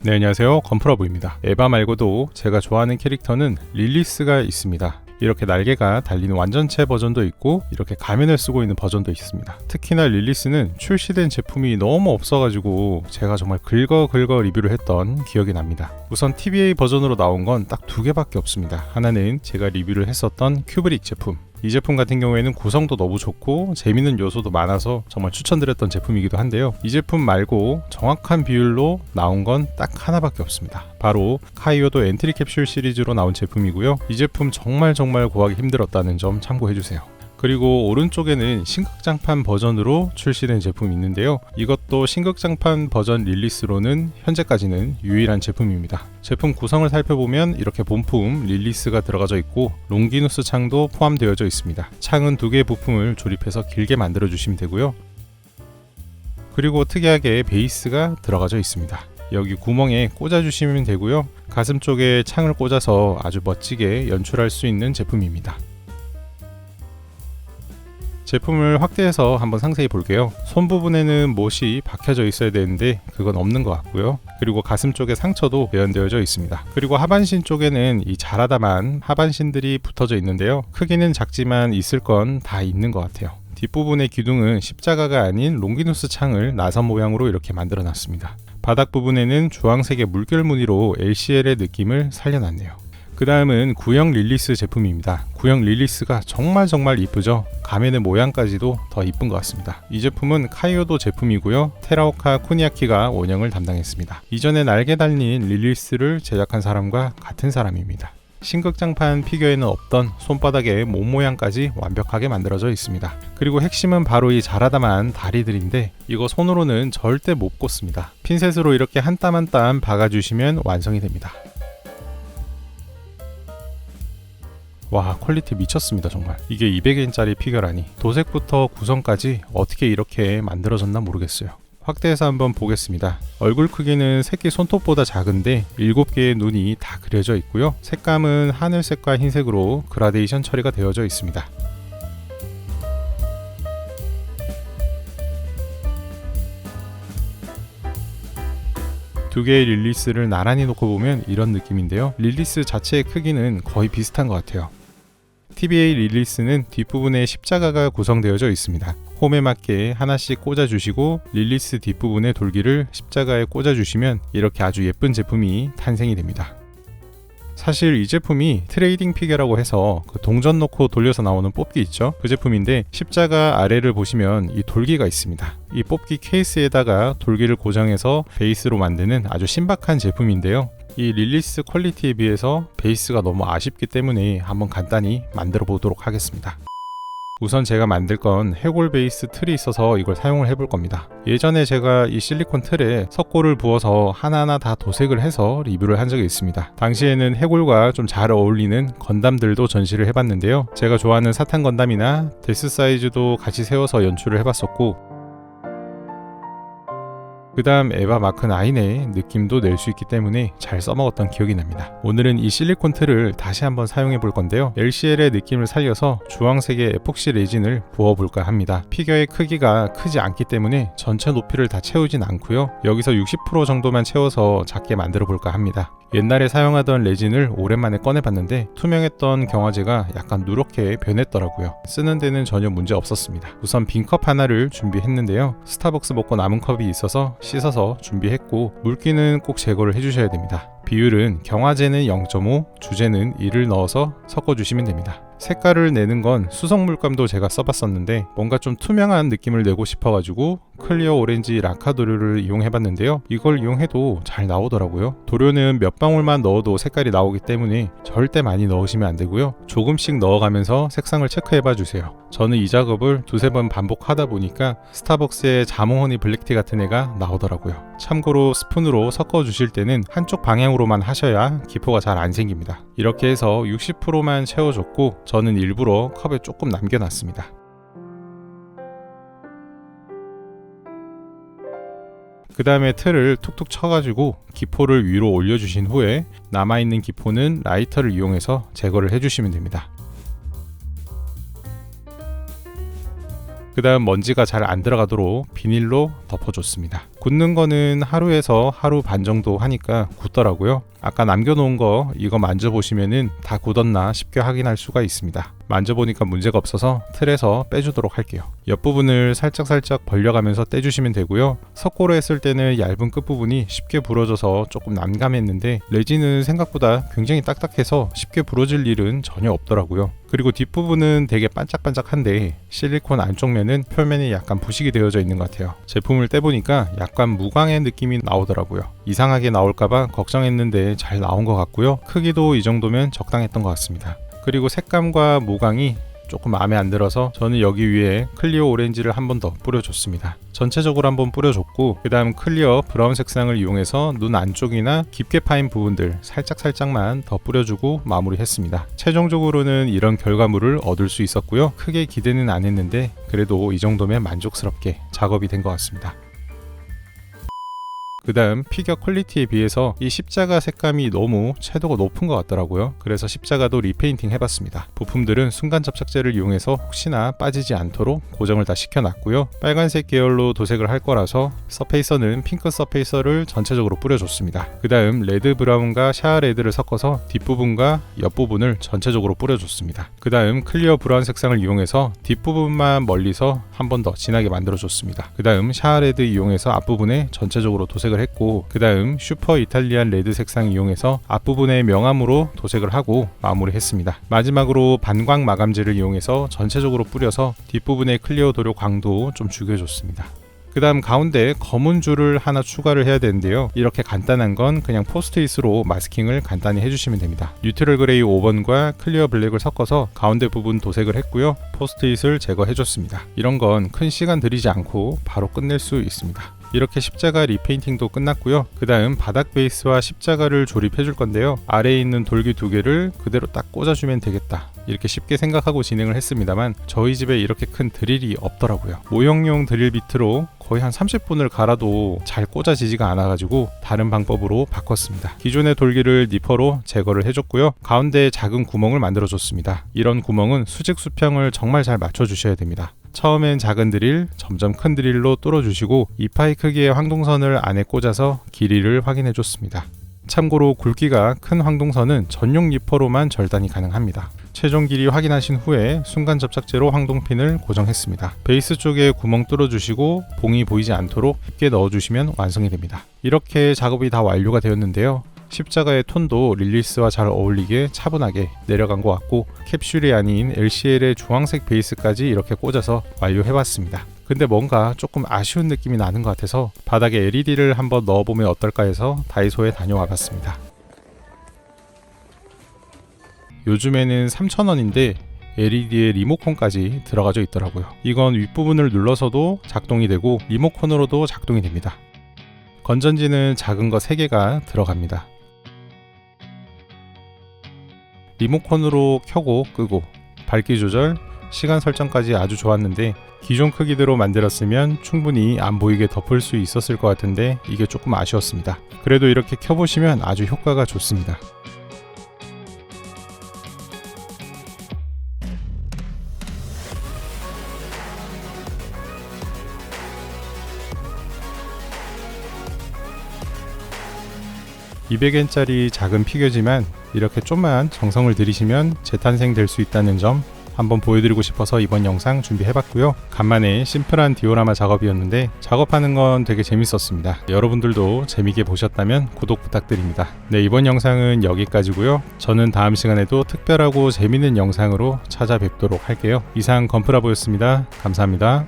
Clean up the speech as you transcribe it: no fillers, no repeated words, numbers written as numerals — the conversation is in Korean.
네, 안녕하세요. 건프러브입니다. 에바 말고도 제가 좋아하는 캐릭터는 릴리스가 있습니다. 이렇게 날개가 달리는 완전체 버전도 있고 이렇게 가면을 쓰고 있는 버전도 있습니다. 특히나 릴리스는 출시된 제품이 너무 없어가지고 제가 정말 긁어 리뷰를 했던 기억이 납니다. 우선 TBA 버전으로 나온 건 딱 두 개밖에 없습니다. 하나는 제가 리뷰를 했었던 큐브릭 제품, 이 제품 같은 경우에는 구성도 너무 좋고 재밌는 요소도 많아서 정말 추천드렸던 제품이기도 한데요. 이 제품 말고 정확한 비율로 나온 건 딱 하나밖에 없습니다. 바로 카이오도 엔트리 캡슐 시리즈로 나온 제품이고요. 이 제품 정말 구하기 힘들었다는 점 참고해주세요. 그리고 오른쪽에는 신극장판 버전으로 출시된 제품이 있는데요. 이것도 신극장판 버전 릴리스로는 현재까지는 유일한 제품입니다. 제품 구성을 살펴보면 이렇게 본품 릴리스가 들어가져 있고 롱기누스 창도 포함되어져 있습니다. 창은 두 개의 부품을 조립해서 길게 만들어 주시면 되고요. 그리고 특이하게 베이스가 들어가져 있습니다. 여기 구멍에 꽂아 주시면 되고요. 가슴 쪽에 창을 꽂아서 아주 멋지게 연출할 수 있는 제품입니다. 제품을 확대해서 한번 상세히 볼게요. 손 부분에는 못이 박혀져 있어야 되는데 그건 없는 것 같고요. 그리고 가슴 쪽에 상처도 배연되어져 있습니다. 그리고 하반신 쪽에는 이 자라다만 하반신들이 붙어져 있는데요. 크기는 작지만 있을 건 다 있는 것 같아요. 뒷부분의 기둥은 십자가가 아닌 롱기누스 창을 나선 모양으로 이렇게 만들어 놨습니다. 바닥 부분에는 주황색의 물결 무늬로 LCL의 느낌을 살려놨네요. 그 다음은 구형 릴리스 제품입니다. 구형 릴리스가 정말 이쁘죠? 가면의 모양까지도 더 이쁜 것 같습니다. 이 제품은 카이오도 제품이고요. 테라오카 쿠니아키가 원형을 담당했습니다. 이전에 날개 달린 릴리스를 제작한 사람과 같은 사람입니다. 신극장판 피규어에는 없던 손바닥의 몸 모양까지 완벽하게 만들어져 있습니다. 그리고 핵심은 바로 이 자라다만 다리들인데 이거 손으로는 절대 못 꽂습니다. 핀셋으로 이렇게 한 땀 한 땀 박아주시면 완성이 됩니다. 와, 퀄리티 미쳤습니다. 정말 이게 200엔짜리 피규어라니. 도색부터 구성까지 어떻게 이렇게 만들어졌나 모르겠어요. 확대해서 한번 보겠습니다. 얼굴 크기는 새끼 손톱보다 작은데 7개의 눈이 다 그려져 있고요. 색감은 하늘색과 흰색으로 그라데이션 처리가 되어져 있습니다. 두 개의 릴리스를 나란히 놓고 보면 이런 느낌인데요. 릴리스 자체의 크기는 거의 비슷한 것 같아요. TBA 릴리스는 뒷부분에 십자가가 구성되어져 있습니다. 홈에 맞게 하나씩 꽂아주시고 릴리스 뒷부분의 돌기를 십자가에 꽂아주시면 이렇게 아주 예쁜 제품이 탄생이 됩니다. 사실 이 제품이 트레이딩 피규어라고 해서 그 동전 놓고 돌려서 나오는 뽑기 있죠? 그 제품인데 십자가 아래를 보시면 이 돌기가 있습니다. 이 뽑기 케이스에다가 돌기를 고정해서 베이스로 만드는 아주 신박한 제품인데요. 이 릴리스 퀄리티에 비해서 베이스가 너무 아쉽기 때문에 한번 간단히 만들어 보도록 하겠습니다. 우선 제가 만들 건 해골 베이스 틀이 있어서 이걸 사용을 해볼 겁니다. 예전에 제가 이 실리콘 틀에 석고를 부어서 하나하나 다 도색을 해서 리뷰를 한 적이 있습니다. 당시에는 해골과 좀 잘 어울리는 건담들도 전시를 해봤는데요. 제가 좋아하는 사탄 건담이나 데스 사이즈도 같이 세워서 연출을 해봤었고, 그 다음 에바 마크 9의 느낌도 낼 수 있기 때문에 잘 써먹었던 기억이 납니다. 오늘은 이 실리콘 틀을 다시 한번 사용해 볼 건데요. LCL의 느낌을 살려서 주황색의 에폭시 레진을 부어볼까 합니다. 피규어의 크기가 크지 않기 때문에 전체 높이를 다 채우진 않고요. 여기서 60% 정도만 채워서 작게 만들어 볼까 합니다. 옛날에 사용하던 레진을 오랜만에 꺼내봤는데 투명했던 경화제가 약간 누렇게 변했더라고요. 쓰는 데는 전혀 문제 없었습니다. 우선 빈컵 하나를 준비했는데요. 스타벅스 먹고 남은 컵이 있어서 씻어서 준비했고, 물기는 꼭 제거를 해주셔야 됩니다. 비율은 경화제는 0.5, 주제는 1을 넣어서 섞어주시면 됩니다. 색깔을 내는 건 수성 물감도 제가 써봤었는데 뭔가 좀 투명한 느낌을 내고 싶어가지고 클리어 오렌지 라카 도료를 이용해봤는데요. 이걸 이용해도 잘 나오더라고요. 도료는 몇 방울만 넣어도 색깔이 나오기 때문에 절대 많이 넣으시면 안 되고요. 조금씩 넣어가면서 색상을 체크해봐 주세요. 저는 이 작업을 두세 번 반복하다 보니까 스타벅스의 자몽허니 블랙티 같은 애가 나오더라고요. 참고로 스푼으로 섞어주실 때는 한쪽 방향으로만 하셔야 기포가 잘 안 생깁니다. 이렇게 해서 60%만 채워줬고 저는 일부러 컵에 조금 남겨놨습니다. 그 다음에 틀을 툭툭 쳐가지고 기포를 위로 올려주신 후에 남아있는 기포는 라이터를 이용해서 제거를 해주시면 됩니다. 그 다음 먼지가 잘 안 들어가도록 비닐로 덮어줬습니다. 굳는 거는 하루에서 하루 반 정도 하니까 굳더라고요. 아까 남겨놓은 거 이거 만져보시면은 다 굳었나 쉽게 확인할 수가 있습니다. 만져보니까 문제가 없어서 틀에서 빼주도록 할게요. 옆부분을 살짝살짝 벌려가면서 떼주시면 되고요. 석고로 했을 때는 얇은 끝부분이 쉽게 부러져서 조금 난감했는데 레진은 생각보다 굉장히 딱딱해서 쉽게 부러질 일은 전혀 없더라고요. 그리고 뒷부분은 되게 반짝반짝한데 실리콘 안쪽 면은 표면이 약간 부식이 되어져 있는 것 같아요. 제품을 떼보니까 약간 무광의 느낌이 나오더라고요. 이상하게 나올까봐 걱정했는데 잘 나온 것 같고요. 크기도 이 정도면 적당했던 것 같습니다. 그리고 색감과 무광이 조금 마음에 안 들어서 저는 여기 위에 클리어 오렌지를 한 번 더 뿌려줬습니다. 전체적으로 한번 뿌려줬고 그 다음 클리어 브라운 색상을 이용해서 눈 안쪽이나 깊게 파인 부분들 살짝만 더 뿌려주고 마무리했습니다. 최종적으로는 이런 결과물을 얻을 수 있었고요. 크게 기대는 안 했는데 그래도 이 정도면 만족스럽게 작업이 된 것 같습니다. 그 다음 피겨 퀄리티에 비해서 이 십자가 색감이 너무 채도가 높은 것 같더라고요. 그래서 십자가도 리페인팅 해봤습니다. 부품들은 순간 접착제를 이용해서 혹시나 빠지지 않도록 고정을 다 시켜놨고요. 빨간색 계열로 도색을 할 거라서 서페이서는 핑크 서페이서를 전체적으로 뿌려줬습니다. 그 다음 레드 브라운과 샤워 레드를 섞어서 뒷부분과 옆부분을 전체적으로 뿌려줬습니다. 그 다음 클리어 브라운 색상을 이용해서 뒷부분만 멀리서 한 번 더 진하게 만들어줬습니다. 그 다음 샤워 레드 이용해서 앞부분에 전체적으로 도색을 했고 그 다음 슈퍼 이탈리안 레드 색상 이용해서 앞부분에 명암으로 도색을 하고 마무리했습니다. 마지막으로 반광 마감제를 이용해서 전체적으로 뿌려서 뒷부분의 클리어 도료 광도 좀 죽여줬습니다. 그 다음 가운데 검은 줄을 하나 추가를 해야 되는데요. 이렇게 간단한 건 그냥 포스트잇으로 마스킹을 간단히 해주시면 됩니다. 뉴트럴 그레이 5번과 클리어 블랙을 섞어서 가운데 부분 도색을 했고요. 포스트잇을 제거해줬습니다. 이런 건 큰 시간 들이지 않고 바로 끝낼 수 있습니다. 이렇게 십자가 리페인팅도 끝났고요. 그 다음 바닥 베이스와 십자가를 조립해 줄 건데요. 아래에 있는 돌기 두 개를 그대로 딱 꽂아주면 되겠다, 이렇게 쉽게 생각하고 진행을 했습니다만 저희 집에 이렇게 큰 드릴이 없더라고요. 모형용 드릴 비트로 거의 한 30분을 갈아도 잘 꽂아지지가 않아가지고 다른 방법으로 바꿨습니다. 기존의 돌기를 니퍼로 제거를 해줬고요. 가운데 작은 구멍을 만들어줬습니다. 이런 구멍은 수직 수평을 정말 잘 맞춰주셔야 됩니다. 처음엔 작은 드릴, 점점 큰 드릴로 뚫어주시고 2파이 크기의 황동선을 안에 꽂아서 길이를 확인해줬습니다. 참고로 굵기가 큰 황동선은 전용 니퍼로만 절단이 가능합니다. 최종 길이 확인하신 후에 순간 접착제로 황동핀을 고정했습니다. 베이스 쪽에 구멍 뚫어주시고 봉이 보이지 않도록 쉽게 넣어주시면 완성이 됩니다. 이렇게 작업이 다 완료가 되었는데요. 십자가의 톤도 릴리스와 잘 어울리게 차분하게 내려간 것 같고 캡슐이 아닌 LCL의 주황색 베이스까지 이렇게 꽂아서 완료해봤습니다. 근데 뭔가 조금 아쉬운 느낌이 나는 것 같아서 바닥에 LED를 한번 넣어보면 어떨까 해서 다이소에 다녀와 봤습니다. 요즘에는 3,000원인데 LED에 리모컨까지 들어가져 있더라고요. 이건 윗부분을 눌러서도 작동이 되고 리모컨으로도 작동이 됩니다. 건전지는 작은 거 3개가 들어갑니다. 리모컨으로 켜고 끄고 밝기 조절, 시간 설정까지 아주 좋았는데 기존 크기대로 만들었으면 충분히 안 보이게 덮을 수 있었을 것 같은데 이게 조금 아쉬웠습니다. 그래도 이렇게 켜보시면 아주 효과가 좋습니다. $200엔짜리 작은 피규어지만 이렇게 좀만 정성을 들이시면 재탄생될 수 있다는 점 한번 보여드리고 싶어서 이번 영상 준비해봤고요. 간만에 심플한 디오라마 작업이었는데 작업하는 건 되게 재밌었습니다. 여러분들도 재밌게 보셨다면 구독 부탁드립니다. 네, 이번 영상은 여기까지고요. 저는 다음 시간에도 특별하고 재밌는 영상으로 찾아뵙도록 할게요. 이상 건프라보였습니다. 감사합니다.